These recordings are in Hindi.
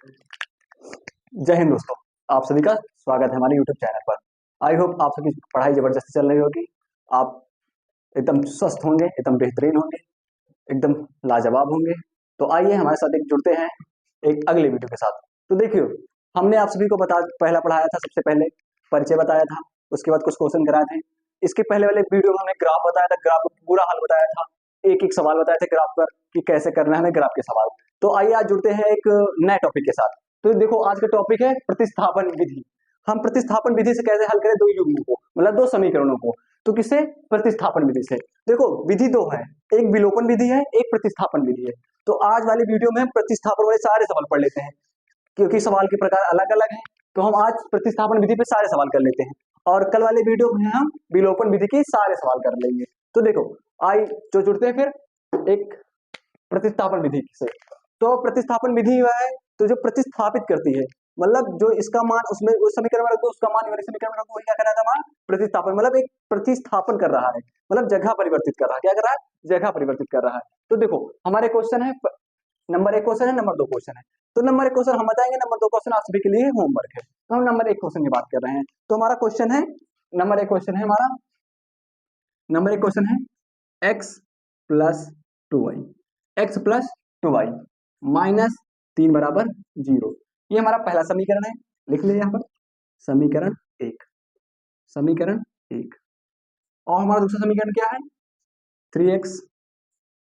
जय हिंद दोस्तों, आप सभी का स्वागत है हमारे यूट्यूब चैनल पर। आई होप आप सबकी पढ़ाई जबरदस्ती चल रही होगी। आप एकदम स्वस्थ होंगे, एकदम बेहतरीन होंगे, एकदम लाजवाब होंगे। तो आइए हमारे साथ एक जुड़ते हैं एक अगले वीडियो के साथ। तो देखियो, हमने आप सभी को पहला पढ़ाया था, सबसे पहले परिचय बताया था, उसके बाद कुछ क्वेश्चन कराए थे। इसके पहले वाले वीडियो में हमने ग्राफ बताया था, ग्राफ का पूरा हल बताया था, एक एक सवाल बताए थे ग्राफ पर कि कैसे करना है हमें ग्राफ के सवाल। तो आइए आज जुड़ते हैं एक नए टॉपिक के साथ। तो देखो, आज का टॉपिक है प्रतिस्थापन विधि। हम प्रतिस्थापन विधि से कैसे हल करें दो युग्मों को, मतलब दो समीकरणों को। तो किससे? प्रतिस्थापन विधि से। देखो, विधि दो है, एक विलोपन विधि है, एक प्रतिस्थापन विधि है। तो आज वाली वीडियो में हम प्रतिस्थापन वाले सारे सवाल पढ़ लेते हैं, क्योंकि सवाल के प्रकार अलग अलग हैं। तो हम आज प्रतिस्थापन विधि पे सारे सवाल कर लेते हैं, और कल वाले वीडियो में हम विलोपन विधि के सारे सवाल कर लेंगे। तो देखो, आई जो जुड़ते हैं फिर एक प्रतिस्थापन विधि से। तो प्रतिस्थापन विधि वह है तो जो प्रतिस्थापित करती है, मतलब जो इसका मान उसमें उस समीकरण में रख दो, उसका मान वाले समीकरण में रख दो, वही क्या कर रहा था मान प्रतिस्थापन, मतलब एक प्रतिस्थापन कर रहा है, मतलब जगह परिवर्तित कर रहा है। क्या कर रहा है? जगह परिवर्तित कर रहा है। तो देखो, हमारे क्वेश्चन है, नंबर एक क्वेश्चन है, नंबर दो क्वेश्चन है। तो नंबर एक क्वेश्चन हम बताएंगे, नंबर दो क्वेश्चन आप सभी के लिए होमवर्क है। तो हम नंबर एक क्वेश्चन की बात कर रहे हैं। तो हमारा क्वेश्चन है, नंबर एक क्वेश्चन है हमारा, नंबर एक क्वेश्चन है x plus two y, x plus two y minus 3 बराबर 0। ये हमारा पहला समीकरण है, लिख लिया यहाँ पर समीकरण एक, समीकरण एक। और हमारा दूसरा समीकरण क्या है? 3x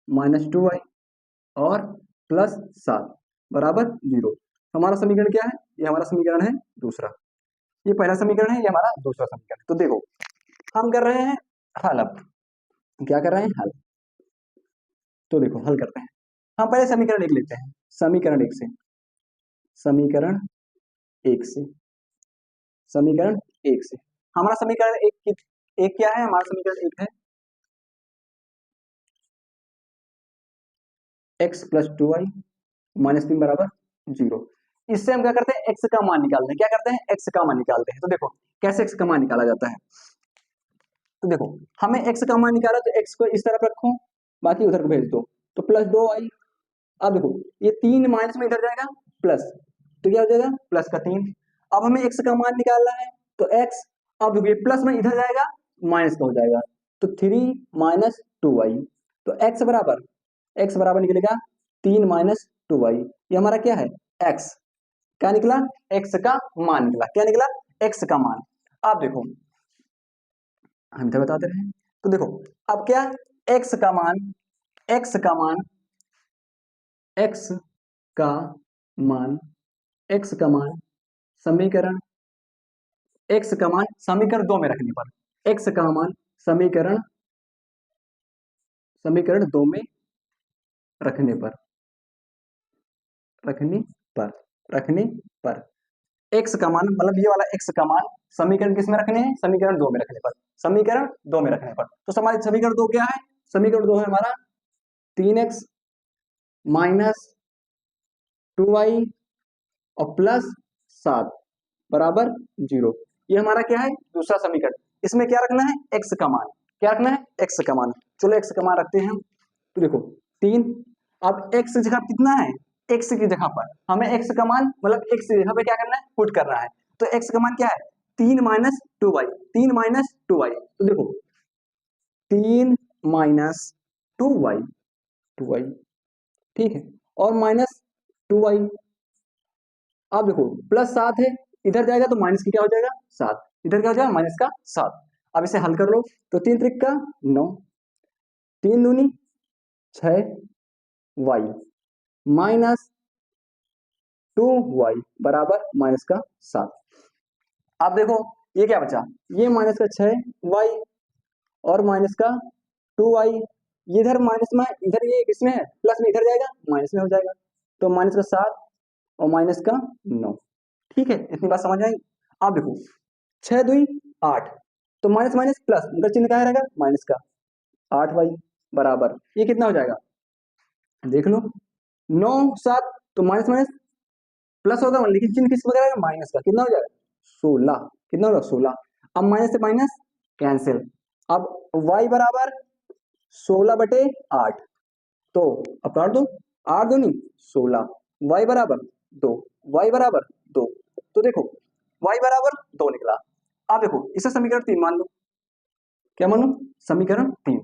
माइनस टू वाई और प्लस 7 बराबर 0। हमारा समीकरण क्या है? ये हमारा समीकरण है दूसरा। ये पहला समीकरण है, ये हमारा दूसरा समीकरण। तो देखो, हम कर रहे हैं हल। अब क्या कर रहे हैं? हल। तो देखो, हल करते हैं। हम पहले समीकरण एक लेते हैं, समीकरण एक से, समीकरण एक से, समीकरण एक से। हमारा समीकरण एक क्या है? हमारा समीकरण एक है x plus two y minus 3 बराबर 0। इससे हम क्या करते हैं? x का मान निकालते हैं। क्या करते हैं? x का मान निकालते हैं। तो देखो कैसे x का मान निकाला जाता है। तो देखो, हमें x का मान निकाला, तो x को इस तरफ रखो, बाकी उधर को भेज दो। तो प्लस 2y। अब देखो, ये 3 माइनस में इधर जाएगा प्लस, तो क्या हो जाएगा? प्लस का 3। अब हमें x का मान निकालना है, तो x, अब देखो ये प्लस में इधर जाएगा, माइनस का हो जाएगा, तो 3 माइनस 2y। तो x बराबर निकलेगा 3 माइनस 2y। ये हमारा क्या है? x। क्या निकला? x का मान निकला। क्या निकला? x का मान। आप देखो, हम इधर बताते रहे। तो देखो, अब क्या? x का मान, x का मान, x का मान, x का मान समीकरण, x का मान समीकरण 2 में रखने पर, x का मान समीकरण, समीकरण 2 में रखने पर, रखने पर, रखने पर x का मान, मतलब ये वाला x का मान समीकरण किस में रखने हैं? समीकरण 2 में रखने पर, समीकरण 2 में रखने पर। तो हमारे समीकरण 2 क्या है? समीकरण 2 है हमारा 3x माइनस 2y और प्लस 7 बराबर 0। ये हमारा क्या है? दूसरा समीकरण। इसमें क्या रखना है? x का मान। क्या रखना है? x का मान। चलो x का मान रखते हैं हम। तो देखो 3, अब x की जगह कितना है? x की जगह पर हमें x का मान, मतलब x की जगह पे क्या करना है? पुट करना है। तो x का मान क्या है? 3 माइनस 2y, 3 माइनस 2y। तो देखो 3 माइनस 2y, 2y, ठीक है, और माइनस 2y। अब देखो प्लस 7 है, इधर जाएगा तो माइनस की क्या हो जाएगा? 7। इधर क्या हो जाएगा? माइनस का 7। अब इसे हल कर लो, तो 3 त्रिक का 9, 3 दूनी 6 वाई माइनस 2y बराबर माइनस का 7। अब देखो ये क्या बचा? ये माइनस का 6y और माइनस का 2y। इधर माइनस में, इधर ये किसमें है? प्लस में, इधर जाएगा माइनस में हो जाएगा। तो माइनस का 7 और माइनस का 9। ठीक है, इतनी बात समझ आई। अब देखो 6 2 8, तो माइनस माइनस प्लस, उधर चिन्ह क्या रहेगा? माइनस का। 8y बराबर, ये कितना हो जाएगा? देख लो, 9 7, तो माइनस माइनस प्लस होगा, लेकिन चिन्ह किस वगैरह? माइनस का। कितना हो जाएगा? 16। कितना होगा? 16। अब माइनस से माइनस कैंसिल। अब y बराबर 16/8। तो अब काट दो, 8 दूनी 16, y बराबर 2। y बराबर 2। तो देखो y बराबर 2 निकला। अब देखो इसे समीकरण 3 मान लो। क्या मान लो? समीकरण 3।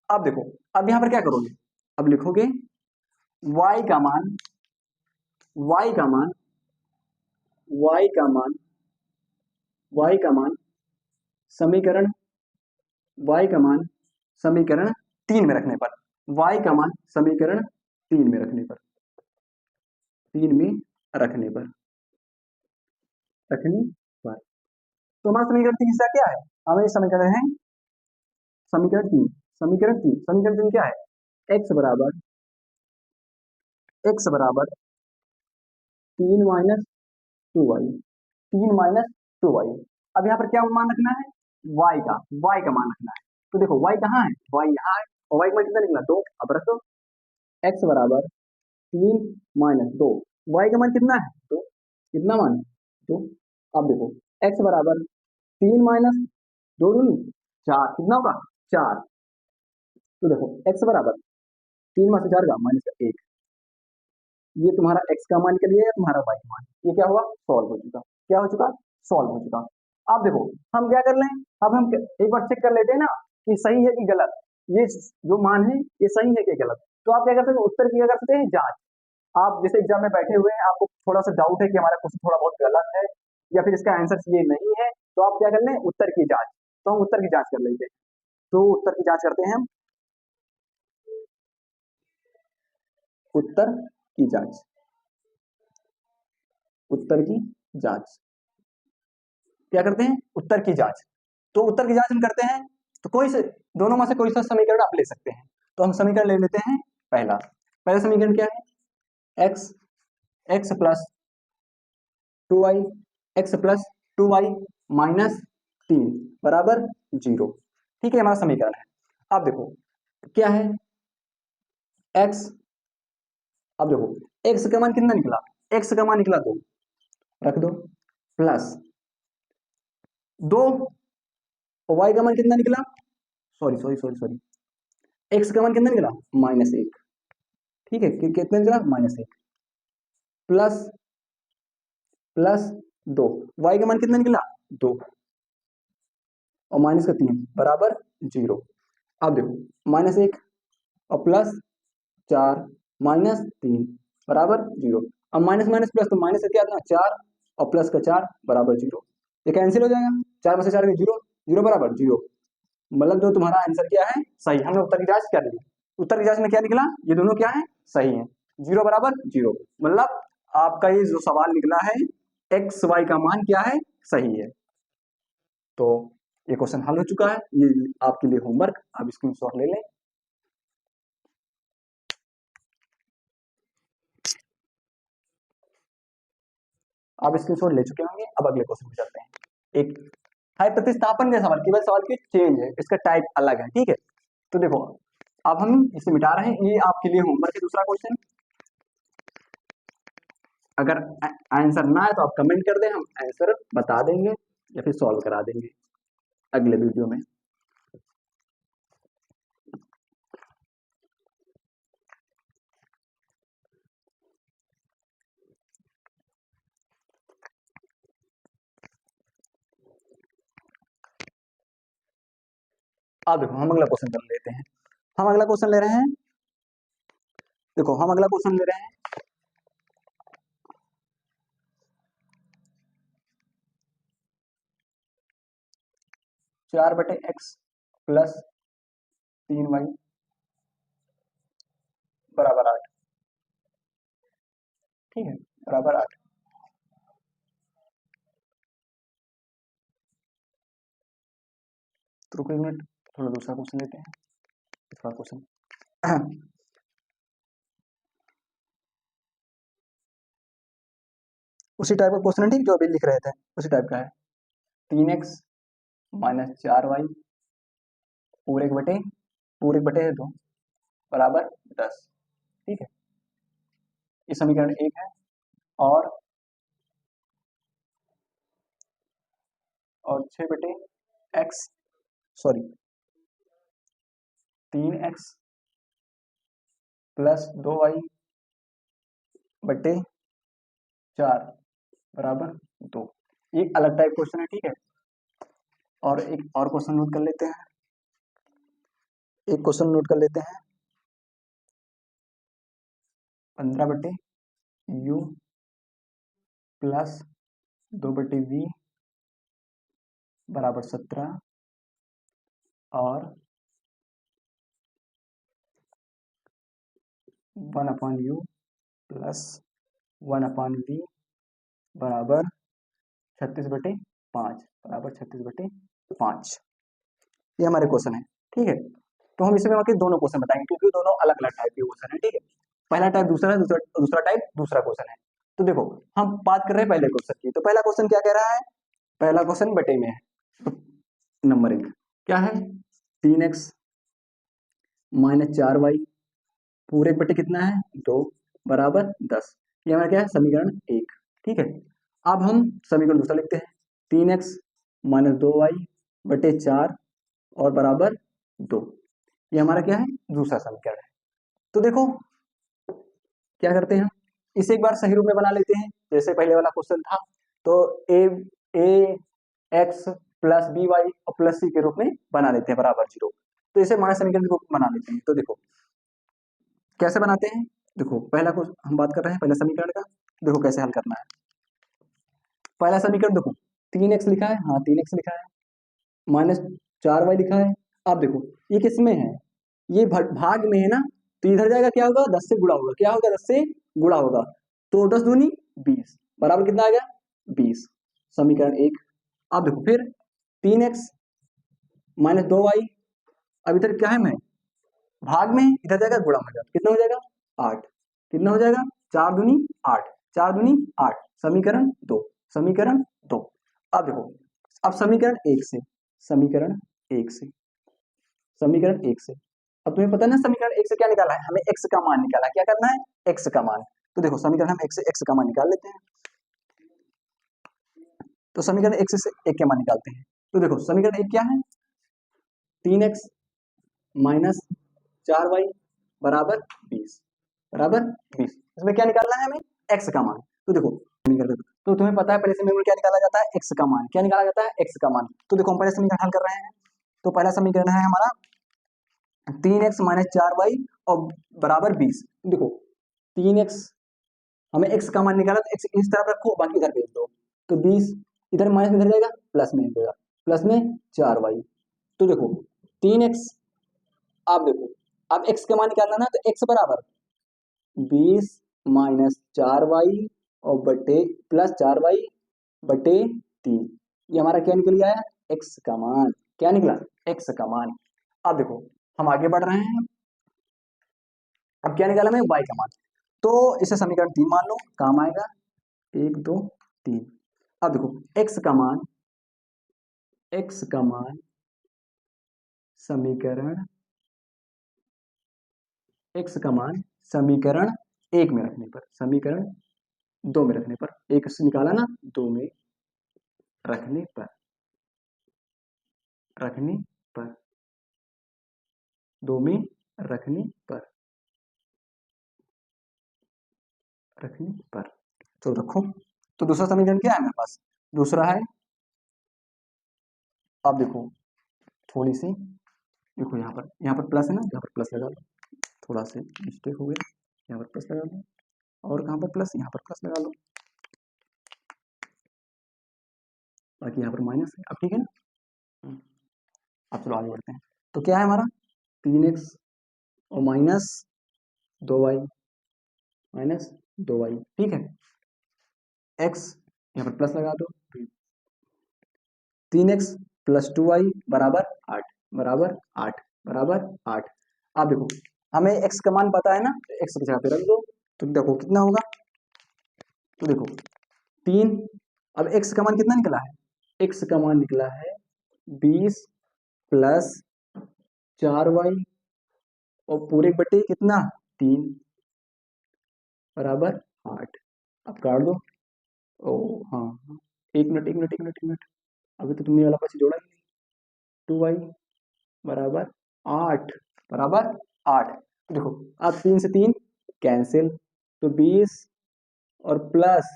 अब देखो, अब यहां पर क्या करोगे? अब लिखोगे y का मान, y का मान, y का मान, y का मान समीकरण, y का मान समीकरण 3 में रखने पर, y का मान समीकरण 3 में रखने पर, 3 में रखने पर, रखने पर, तो हमारा समीकरण 3 का क्या है? हमें समीकरण है समीकरण 3, समीकरण 3, समीकरण 3 क्या है? x बराबर 3 माइनस 2y, 3 माइनस 2y। अब यहाँ पर क्या मान रखना है? y का मान रखना है। तो देखो y कहाँ है? y यहाँ है, और y का मान कितना निकला? 2। अब रख दो, x बराबर 3 माइनस 2, y का मान कितना है? 2। कितना मान है? 2। अब देखो x बराबर 3 माइनस 2 दूनी 4, कितना होगा? 4। तो देखो x बराबर 3 में से 4 का माइनस का 1, ये तुम्हारा x का मान निकल गया, तुम्हारा y का मान। ये क्या हुआ? सॉल्व हो चुका। क्या हो चुका? सॉल्व हो चुका। अब देखो हम क्या कर लें, अब हम एक बार चेक कर लेते हैं ना कि सही है कि गलत, ये जो मान है ये सही है कि गलत। तो आप क्या कर सकते हैं? उत्तर की क्या कर सकते हैं? जांच। आप जैसे एग्जाम में बैठे हुए हैं, आपको थोड़ा सा डाउट है कि हमारा क्वेश्चन थोड़ा बहुत गलत है या फिर इसका आंसर ये नहीं है, तो आप क्या कर लें? उत्तर की जांच। तो हम उत्तर की जांच कर लेते हैं। तो उत्तर की जांच करते हैं हम, उत्तर की जांच, उत्तर की जांच क्या करते हैं? उत्तर की जांच। तो उत्तर की जांच हम करते हैं, तो कोई से दोनों में से कोई सा समीकरण आप ले सकते हैं। तो हम समीकरण ले लेते हैं। पहला पहला समीकरण क्या है? X, x plus 2y, x plus 2y minus 3 बराबर 0। ठीक है, हमारा समीकरण है। अब देखो क्या है? x, अब देखो x का मान कितना निकला? x का मान निकला 2, रख दो, प्लस 2, और y का मान कितना निकला? Sorry sorry sorry sorry, x का मान कितना निकला? माइनस 1। ठीक है, कितना निकला? माइनस 1, प्लस प्लस 2, y का मान कितना निकला? 2, और माइनस का 3 बराबर 0। अब देखो माइनस 1 और प्लस 4 माइनस 3 बराबर 0। अब माइनस माइनस प्लस, तो माइनस से क्या था? 4, और प्लस का 4 बराबर 0। ये कैंसिल हो जाएगा, 4 में से 4 0, 0 बराबर 0। मतलब जो तुम्हारा आंसर क्या है? सही। हमने उत्तर की जांच कर ली, उत्तर की जांच में क्या निकला? ये दोनों क्या है? सही है। 0 बराबर 0, मतलब आपका ये जो सवाल निकला है एक्स वाई का मान क्या है? सही है। तो ये क्वेश्चन हल हो चुका है, ये आपके लिए होमवर्क, आप स्क्रीनशॉट ले लें। आप स्क्रीनशॉट ले चुके होंगे। अब अगले क्वेश्चन पे चलते हैं। एक है प्रतिस्थापन का सवाल, केवल सवाल की चेंज है, इसका टाइप अलग है। ठीक है, तो देखो अब हम इसे मिटा रहे हैं, ये आपके लिए होमवर्क है। दूसरा क्वेश्चन, अगर आंसर ना है तो आप कमेंट कर दें, हम आंसर बता देंगे या फिर सॉल्व करा देंगे अगले वीडियो में। अब देखो हम अगला क्वेश्चन कर लेते हैं। हम अगला क्वेश्चन ले रहे हैं, देखो हम अगला क्वेश्चन ले रहे हैं 4/x प्लस 3y बराबर 8। ठीक है, बराबर 8। तो रुको एक मिनट, थोड़ा दूसरा क्वेश्चन लेते हैं। दूसरा क्वेश्चन उसी टाइप का क्वेश्चन है, ठीक, जो अभी लिख रहे थे उसी टाइप का है। 3x माइनस 4y पूरे एक बटे 2 बराबर 10। ठीक है, ये समीकरण 1 है। और 6/x, sorry 3x plus 2y बटे 4 बराबर 2। एक अलग टाइप क्वेश्चन है, ठीक है। और एक और क्वेश्चन नोट कर लेते हैं, एक क्वेश्चन नोट कर लेते हैं। 15/u प्लस 2/v बराबर 17 और 1/u प्लस 1/v बराबर 36/5 बराबर 36/5। ये हमारे क्वेश्चन है, ठीक है। तो हम इसमें आके दोनों क्वेश्चन बताएंगे क्योंकि दोनों अलग अलग टाइप के क्वेश्चन है, ठीक है। पहला टाइप दूसरा है, दूसरा टाइप दूसरा क्वेश्चन है। तो देखो हम बात कर रहे हैं पहले क्वेश्चन की। तो पहला क्वेश्चन क्या कह रहा है, पहला क्वेश्चन बटे में है। तो नंबर 1 क्या है, 3x माइनस 4y पूरे बटे कितना है 2 बराबर 10। ये हमारा क्या है, समीकरण 1, ठीक है। अब हम समीकरण दूसरा लिखते हैं, 3x माइनस 2y बटे 4 और बराबर 2। ये हमारा क्या है, दूसरा समीकरण है। तो देखो क्या करते हैं, इसे एक बार सही रूप में बना लेते हैं जैसे पहले वाला क्वेश्चन था। तो ए एक्स प्लस बी वाई और प्लस सी के रूप में बना लेते हैं बराबर 0। तो इसे हमारे समीकरण के रूप में बना लेते हैं। तो देखो कैसे बनाते हैं, देखो पहला को हम बात कर रहे हैं पहले समीकरण का। देखो कैसे हल करना है। पहला समीकरण देखो 3x लिखा है, हाँ 3x लिखा है, माइनस 4y लिखा है। अब देखो ये किस में है, ये भाग में है ना, तो इधर जाएगा क्या होगा, 10 से गुणा होगा, क्या होगा 10 से गुणा होगा। तो 10 दूनी 20 बराबर कितना आ गया 20, समीकरण 1। अब देखो फिर 3x माइनस 2y, अब इधर क्या है, मैं भाग में, इधर जाएगा गुणा में, कितना हो जाएगा 8, कितना हो जाएगा 4 दूनी 8, 4 दूनी 8, समीकरण 2, समीकरण 2। अब देखो अब समीकरण 1 से, समीकरण 1 से, समीकरण 1 से, अब तुम्हें पता है ना समीकरण 1 से क्या निकाला है, हमें x का मान निकाला है। क्या करना है, x का मान। तो देखो समीकरण हम 1 से x का मान निकाल लेते हैं। तो समीकरण 1 से 1 का मान निकालते हैं। तो देखो समीकरण 1 क्या है, 3x माइनस 4y बराबर 20, बराबर 20। इसमें क्या निकालना है हमें, x का मान। तो देखो तो तुम्हें पता है पहले समीकरण क्या निकाला जाता है, x का मान। क्या निकाला जाता है, x का मान। तो देखो हम पहले समीकरण हल कर रहे हैं। तो पहला समीकरण है हमारा 3x माइनस 4y और बराबर 20। देखो 3x, हमें x का मान निकाला, तो x इस तरफ रखो बाकी इधर भेज दो। तो 20 इधर माइनस में इधर जाएगा, प्लस में जाएगा, प्लस में 4y। तो देखो 3x, आप देखो अब x का मान निकालना ना, तो x बराबर 20 माइनस 4y और बटे प्लस 4y बटे 3। ये हमारा क्या निकल गया है, x का मान। क्या निकला, x का मान। अब देखो हम आगे बढ़ रहे हैं। अब क्या निकाला हमें, y का मान। तो इसे समीकरण 3 मान लो, काम आएगा 1 2 3। अब देखो x का मान, x का मान समीकरण, x का मान समीकरण 1 में रखने पर, समीकरण 2 में रखने पर, 1 से निकाला ना, 2 में रखने पर, रखने पर, 2 में रखने पर, रखने पर। तो रखो। तो दूसरा समीकरण क्या है मेरे पास, दूसरा है, अब देखो थोड़ी सी, देखो यहाँ पर प्लस है ना, यहाँ पर प्लस लगा लो, थोड़ा सा मिस्टेक हो गया, यहाँ पर प्लस लगा लो, और कहाँ पर प्लस, यहाँ पर प्लस लगा लो, बाकी यहाँ पर माइनस है। अब ठीक है ना, अब चलो आगे बढ़ते हैं। तो क्या है हमारा 3x और माइनस 2y, माइनस 2y, ठीक है। x यहाँ पर प्लस लगा दो, 3x प्लस 2y बराबर 8, बराबर 8, बराबर 8। अब देखो हमें x का मान पता है ना, तो x की जगह पे रख दो। तो देखो कितना होगा, तो देखो 3, अब x का मान कितना निकला है, x का मान निकला है 20 प्लस 4y और पूरे बटे कितना 3 बराबर 8। अब काट दो। ओ हाँ हाँ, एक मिनट एक मिनट एक मिनट एक मिनट, अभी तो तुमने वाला पास जोड़ा ही नहीं। 2y बराबर 8, बराबर 8। देखो अब 3 से 3 कैंसिल, तो 20 और प्लस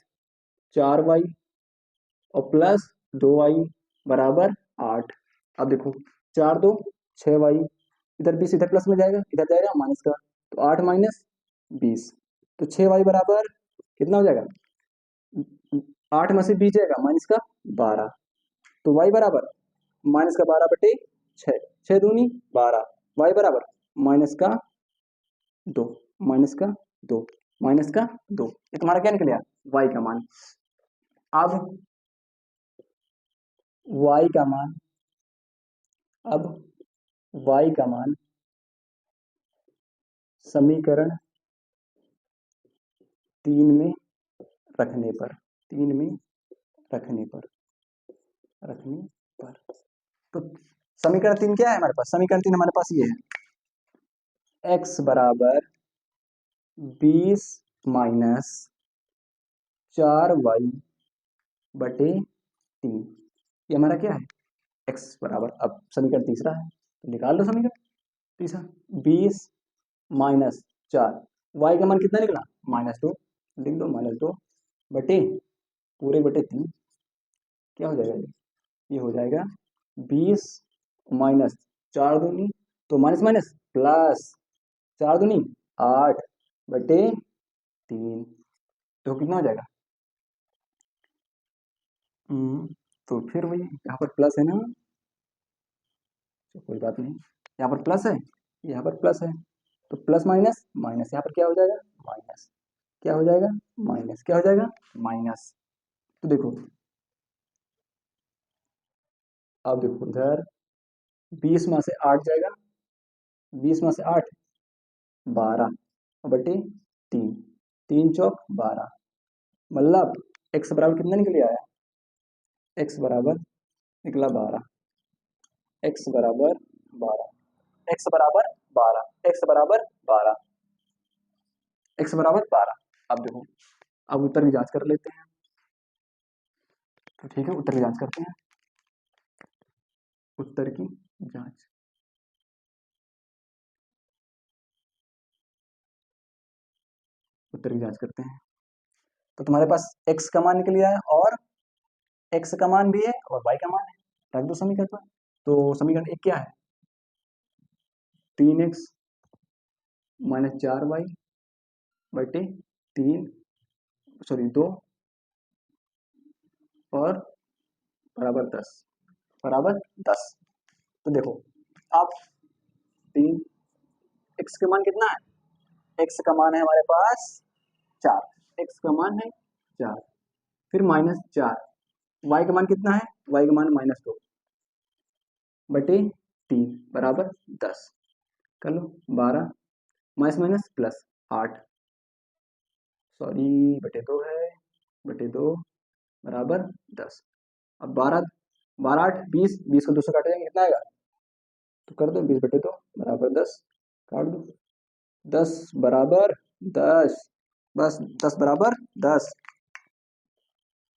4y और प्लस 2y बराबर 8। अब देखो 4 2 6y, इधर 20 इधर प्लस में जाएगा, इधर जाएगा माइनस का, तो 8 माइनस 20, तो 6y बराबर कितना हो जाएगा, 8 में से 20 जाएगा माइनस का 12, तो y बराबर माइनस का 12 बटे 6, 6 दूनी 12, y बराबर माइनस का 2, माइनस का 2, माइनस का 2, ये तुम्हारा क्या निकल गया, y का मान। अब y का मान, अब y का मान समीकरण 3 में रखने पर, 3 में रखने पर, रखने पर, तो समीकरण 3 क्या है हमारे पास, समीकरण 3 हमारे पास ये है, x बराबर 20 माइनस 4y बटे 3, ये हमारा क्या है, x बराबर, अब समीकरण तीसरा है तो निकाल लो समीकरण तीसरा, 20 माइनस 4, y का मान कितना निकला -2, लिख दो -2 बटे पूरे बटे 3, क्या हो जाएगा ये हो जाएगा 20 माइनस 4 दूनी, तो माइनस माइनस प्लस 4 दूनी 8 बटे 3, तो कितना हो जाएगा, तो फिर वही यहाँ पर प्लस है ना, तो कोई बात नहीं, यहाँ पर प्लस है, यहाँ पर प्लस है, तो प्लस माइनस माइनस, यहाँ पर क्या हो जाएगा माइनस, क्या हो जाएगा माइनस, क्या हो जाएगा माइनस, तो देखो अब देखो इधर 20 में से 8 जाएगा, 20 में से 8 12 बटे 3, 3 चौक 12, मतलब x बराबर कितना निकल आया, x बराबर निकला 12, x बराबर 12, x बराबर 12, x बराबर 12, x बराबर 12। अब देखो अब उत्तर की जांच कर लेते हैं, तो ठीक है उत्तर की जांच करते हैं, उत्तर की जांच, उत्तर की जांच करते हैं, तो तुम्हारे पास x का मान निकल गया है और x का मान भी है और y का मान है, रख दो समीकरण पर, तो समीकरण 1 क्या है, 3x माइनस 4y बटे 3, सॉरी 2 और बराबर 10, बराबर 10, तो देखो आप 3, x का मान कितना है, x का मान है हमारे पास 4, x का मान है 4, फिर -4, y का मान कितना है, y का मान -2 बटे 3 बराबर 10, कर लो 12, माइनस माइनस प्लस 8, सॉरी बटे 2 है, बटे 2 बराबर 10, अब 12 12 8 20, 20 को 2 से काटेंगे कितना आएगा, तो कर दो 20 बटे 2 बराबर 10, काट दो 10 बराबर 10, बस 10 बराबर 10,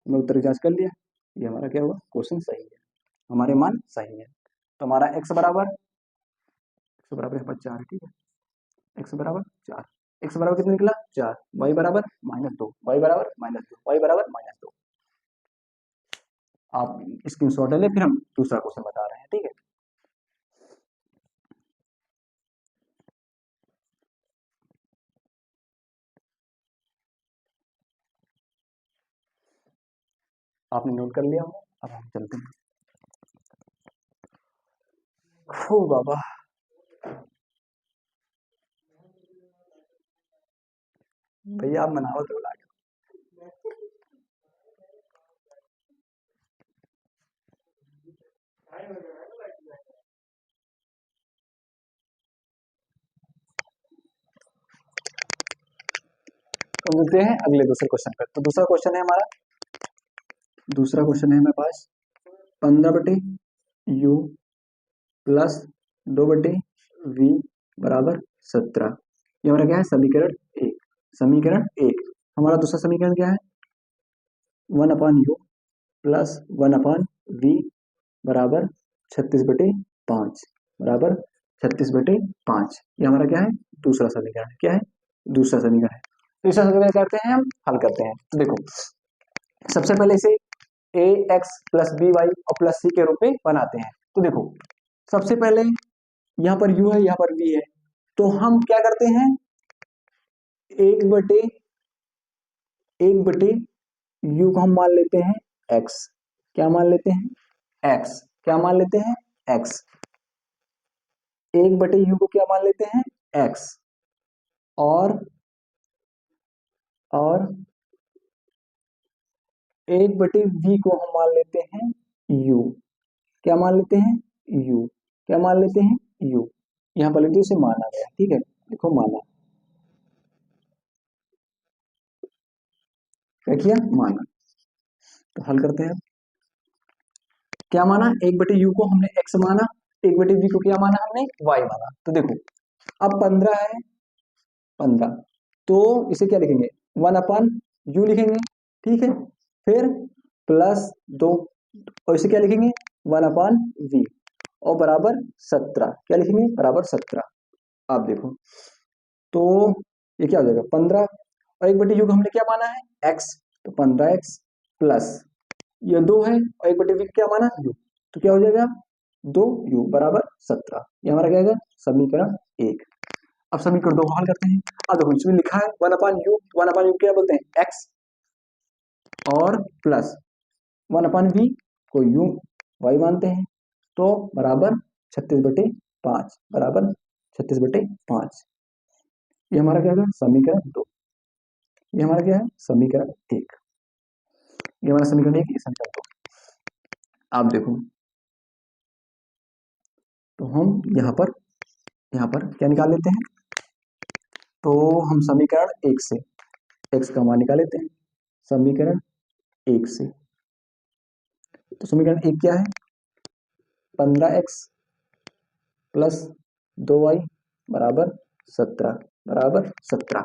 मैं उत्तर की जांच कर लिया, ये हमारा क्या हुआ, क्वेश्चन सही है, हमारे मान सही है, तो हमारा x बराबर यहाँ पर 4 है, ठीक है, x बराबर 4, x बराबर कितना निकला 4, y बराबर -2, y बराबर -2, y बराबर -2, आप स्क्रीनशॉट ले लें, फिर हम दूसरा क्वेश्चन बता रहे हैं, ठीक है, आपने नोट कर लिया होगा, अब हम चलते हैं, हो बाबा, भैया आप मनाओ तो लागे, तो मिलते हैं अगले दूसरे क्वेश्चन पर, तो दूसरा क्वेश्चन है हमारा, दूसरा क्वेश्चन है हमारे पास 15 बटे u प्लस 2 बटे v बराबर 17, ये हमारा क्या है समीकरण 1, समीकरण 1, हमारा दूसरा समीकरण क्या है 1/u प्लस 1/v बराबर 36/5 बराबर 36/5, ये हमारा क्या है दूसरा समीकरण है, क्या है दूसरा समीकरण है, तीसरा समीकरण करते हैं हम हल करते हैं, तो देखो सबसे पहले इसे ए एक्स प्लस बी वाई और प्लस सी के रूप में बनाते हैं। तो देखो सबसे पहले यहाँ पर u है, यहाँ पर v है, तो हम क्या करते हैं, एक बटे u को हम मान लेते हैं x। क्या मान लेते हैं, x। क्या मान लेते हैं, x। एक बटे u को क्या मान लेते हैं, x। और एक बटे v को हम मान लेते हैं u। क्या मान लेते हैं, u। क्या मान लेते हैं, u। यहाँ पर लेते उसे माना गया, ठीक है, देखो माना, क्या किया, माना। तो हल करते हैं। क्या माना, एक बटे यू को हमने x माना, एक बटे v को क्या माना हमने, y माना। तो देखो अब 15 है, 15, तो इसे क्या लिखेंगे, 1/u लिखेंगे, ठीक है। फिर प्लस 2, और इसे क्या लिखेंगे, 1/v, और बराबर 17। क्या लिखेंगे, बराबर 17। आप देखो तो ये क्या हो जाएगा, 15, और एक बटे यू को हमने क्या माना है, x, तो 15x प्लस ये 2 है, और एक बटे v क्या माना, u, तो क्या हो जाएगा, 2u बराबर 17। ये हमारा क्या है, समीकरण 1। अब समीकरण 2 को हल करते हैं। अब देखो इसमें लिखा है 1/u, 1/u क्या बोलते हैं, x, और प्लस 1/v को u y मानते हैं, तो बराबर 36/5, बराबर 36/5। ये हमारा क्या है, समीकरण 2। ये हमारा क्या है, समीकरण 1। ये हमारा समीकरण 1, ये समीकरण 2। आप देखो तो हम यहाँ पर क्या निकाल लेते हैं, तो हम समीकरण 1 से x का मान निकाल लेते हैं, समीकरण 1 से। तो समीकरण 1 क्या है, 15x प्लस 2y बराबर 17, बराबर 17।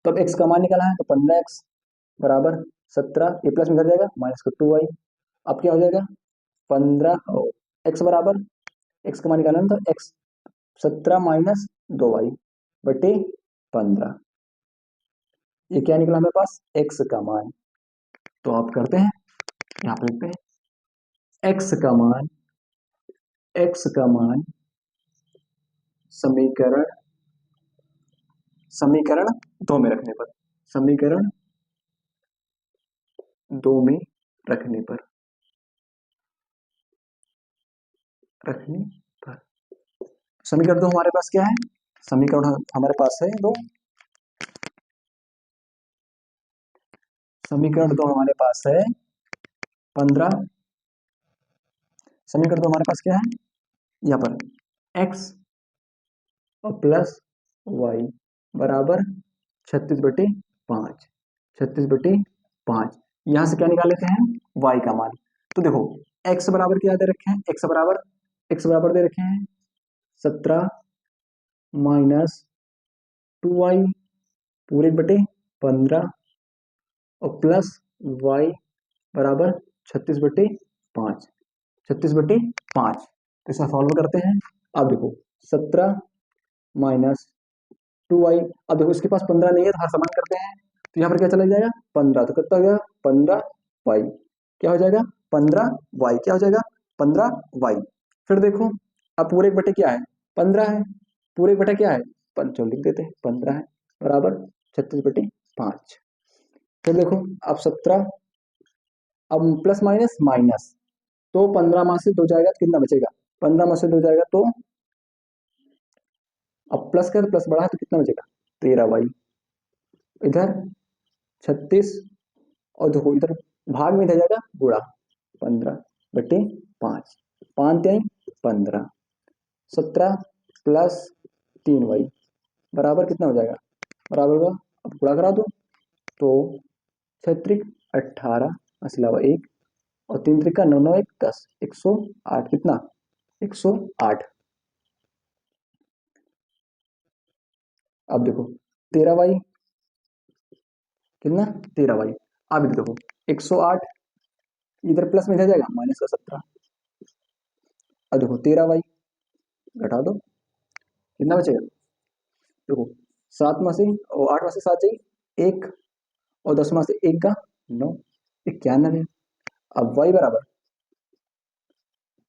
तो अब x का मान निकाला है, तो 15x बराबर 17, ये प्लस में घट जाएगा, माइनस का 2y। अब क्या हो जाएगा, 15 x बराबर, x का मान निकालना है, तो x 17 माइनस 2y बटे 15। ये क्या निकला हमारे पास, x का मान। तो आप करते हैं, यहाँ पे लिखते हैं x का मान, x का मान समीकरण समीकरण 2 में रखने पर, समीकरण 2 में रखने पर, रखने पर समीकरण 2 हमारे पास क्या है, समीकरण हमारे पास है 2, समीकरण 2 हमारे पास है 15। समीकरण 2 हमारे पास क्या है, यहाँ पर x और प्लस y बराबर 36/5, 36/5। यहां से क्या निकाल लेते हैं, y का मान। तो देखो x बराबर क्या दे रखे हैं, x बराबर दे रखे हैं 17 माइनस 2y पूरे बटे 15, और प्लस y बराबर 36/5, 36/5। तो इसे सॉल्व करते हैं। अब देखो 17 माइनस 2y, अब देखो इसके पास 15 नहीं है, तो हर समान करते हैं, तो यहाँ पर क्या चला जाएगा, 15, तो कितना हो जाएगा, 15y। क्या हो जाएगा, 15y, क्या हो जाएगा, 15y। फिर देखो अब पूरे एक बटे क्या है, 15 है, पूरे एक बटे क्या है, चलो लिख देते हैं, 15 है, बराबर 36/5। फिर देखो अब 17, अब प्लस माइनस माइनस, तो 15 में से 2 जाएगा तो कितना बचेगा, 15 में से 2 जाएगा तो, अब प्लस का तो प्लस बढ़ा है, तो कितना बचेगा, 13y। इधर 36, और देखो इधर भाग में इधर जाएगा गुणा, 15/5, 5 3 15, 17 प्लस 3y बराबर कितना हो जाएगा, बराबर होगा, अब गुणा करा दो, तो 6 18 असलावा 1, और 3 3 9 9 1 10, 108, कितना, 108। अब देखो 13y, कितना, 13y। अब इधर देखो 108, इधर प्लस में इधर जाएगा माइनस का 17। अब देखो 13y घटा दो, कितना बचेगा, देखो 7 में से और 8 में से 7 जाइए 1, और 10 में से 1 का 9, 91। अब y बराबर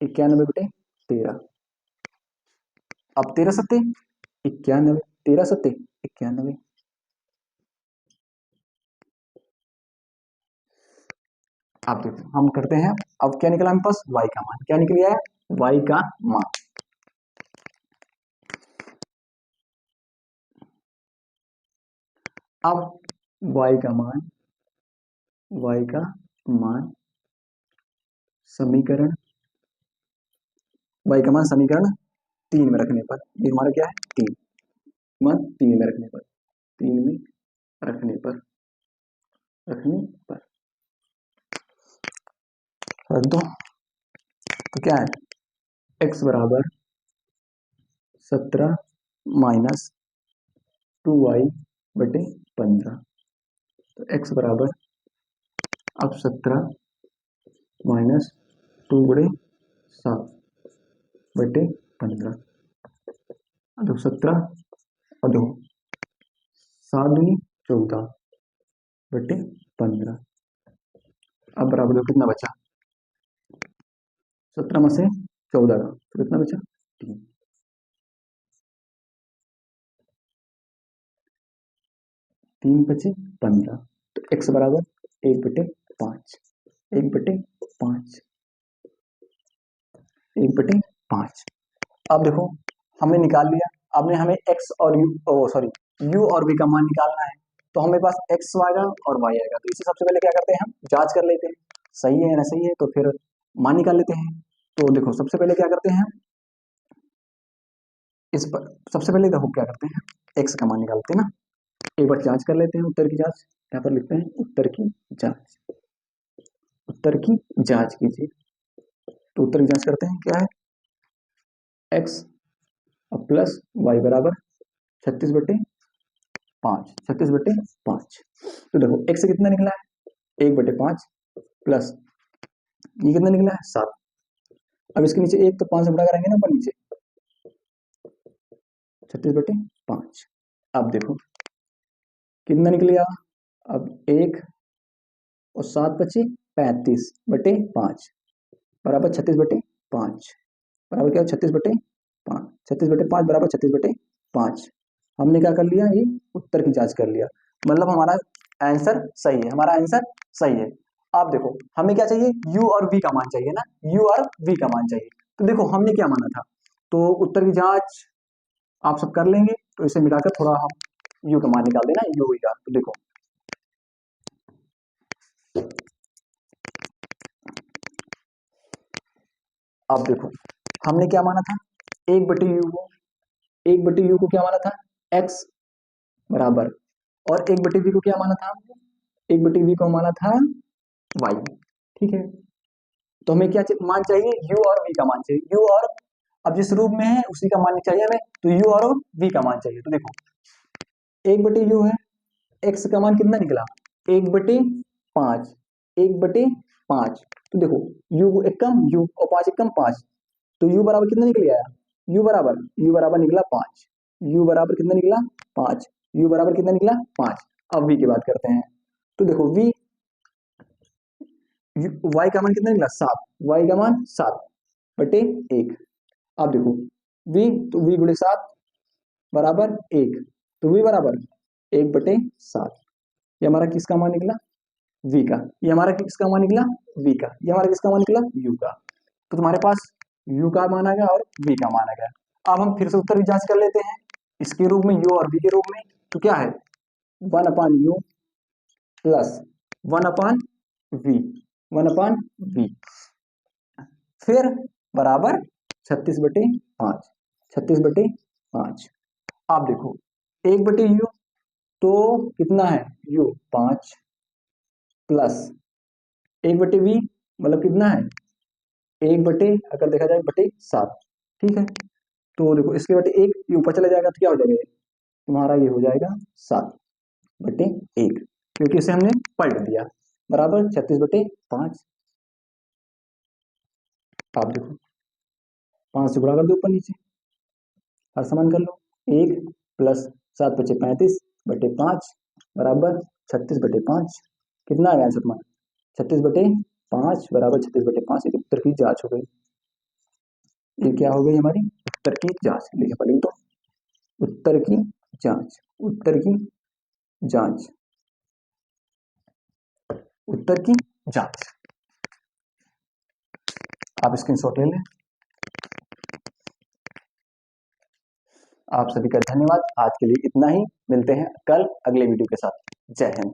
91/13। अब 13 सत्ते 91, 13 सत्ते 91। अब देखो हम करते हैं। अब क्या निकला हमारे पास, y का मान। क्या निकल गया है, y का मान। अब y का मान, y का मान समीकरण, y का मान समीकरण 3 में रखने पर, ये हमारा क्या है 3, मान 3 में रखने पर, 3 में रखने पर, रखने पर रख दो। तो क्या है, x बराबर 17 माइनस 2y/15। तो x बराबर अब 17 माइनस 2/7/15। देखो 17 और देखो 7×14/15। अब बराबर देखो कितना बचा, 17 में से 14 का तो कितना बचा 3। 3×5 = 15। तो x बराबर 1/5, 1/5, 1/5। अब देखो हमने निकाल लिया। अब हमें x और u और v का मान निकालना है। तो हमें पास x आएगा और y आएगा। तो इसे सबसे पहले क्या करते हैं, हम जांच कर लेते हैं, सही है या ना सही है, तो फिर मान निकाल लेते हैं। तो देखो सबसे पहले क्या करते हैं, इस पर सबसे पहले देखो क्या करते हैं, x का मान निकालते हैं ना। एक बार जांच कर लेते हैं, उत्तर की जांच। यहाँ पर लिखते हैं उत्तर की जांच, उत्तर की जांच कीजिए। तो उत्तर की जांच करते हैं, क्या है, x प्लस y बराबर 36/5, 36/5। तो देखो x कितना निकला है 1/5 प्लस ये कितना निकला है 7। अब इसके नीचे एक तो 5 से गुणा करेंगे ना ऊपर नीचे, 36/5। अब देखो कितना निकलेगा, अब 1 और 7 × 5 = 35/5 बराबर 36/5 बराबर क्या, 36/5, 36/5 बराबर 36/5। हमने क्या कर लिया, ये उत्तर की जांच कर लिया, मतलब हमारा आंसर सही है, हमारा आंसर सही है। आप देखो हमें क्या चाहिए, u और v का मान चाहिए ना, u और v का मान चाहिए। तो देखो हमने क्या माना था, तो उत्तर की जांच आप सब कर लेंगे। तो इसे मिलाकर थोड़ा हम u का मान निकाल देना, u v का। तो देखो अब देखो हमने क्या माना था, 1/u को, 1/u को क्या माना था x बराबर, और 1/v को क्या माना था, 1/v को माना था y। ठीक है, तो हमें क्या मान चाहिए, u और v का मान चाहिए। u और अब जिस रूप में है उसी का मान चाहिए हमें, तो u और v का मान चाहिए। तो देखो 1/u है, x का मान कितना निकला 1/5, 1/5। तो देखो u एक कम, u और 5 एक कम 5, तो u बराबर कितना निकल आया, u बराबर निकला 5, u बराबर कितना निकला 5, u बराबर कितना निकला 5। अब v की बात करते हैं। तो देखो v y का मान कितना निकला 7, y का मान 7/1। अब देखो v, तो v गुणे 7 बराबर 1, तो v बराबर 1/7। ये हमारा किसका मान निकला, v का। ये हमारा किसका मान निकला, v का। ये हमारा किसका मान निकला, u का। तो तुम्हारे पास u का मान आ गया और v का मान आ गया। अब हम फिर से उत्तर की जांच कर लेते हैं, इसके रूप में u और v के रूप में। तो क्या है 1/u प्लस 1/v, 1/v, फिर बराबर 36/5, 36/5। आप देखो 1/u तो कितना है u 5 प्लस 1/v मतलब कितना है 1 अगर देखा जाए 7। ठीक है, तो देखो इसके बटे 1 ये ऊपर चला जाएगा, तो क्या हो जाएगा ये तुम्हारा, ये हो जाएगा 7/1, क्योंकि इसे हमने पलट दिया, बराबर 36/5। आप देखो 5 से गुणा कर दो ऊपर नीचे, और समान कर लो, 1 प्लस 7/5 = 35/5 बराबर 36/5। कितना आ गया आंसर तुम्हारा 36/5 बराबर 36/5, ये उत्तर की जांच हो गई। ये क्या हो गई हमारी उत्तर की जांच, लिखे पढ़ेंगे तो उत्तर की जांच, उत्तर की जांच, उत्तर की जांच। आप स्क्रीनशॉट ले लें। आप सभी का धन्यवाद। आज के लिए इतना ही, मिलते हैं कल अगले वीडियो के साथ। जय हिंद।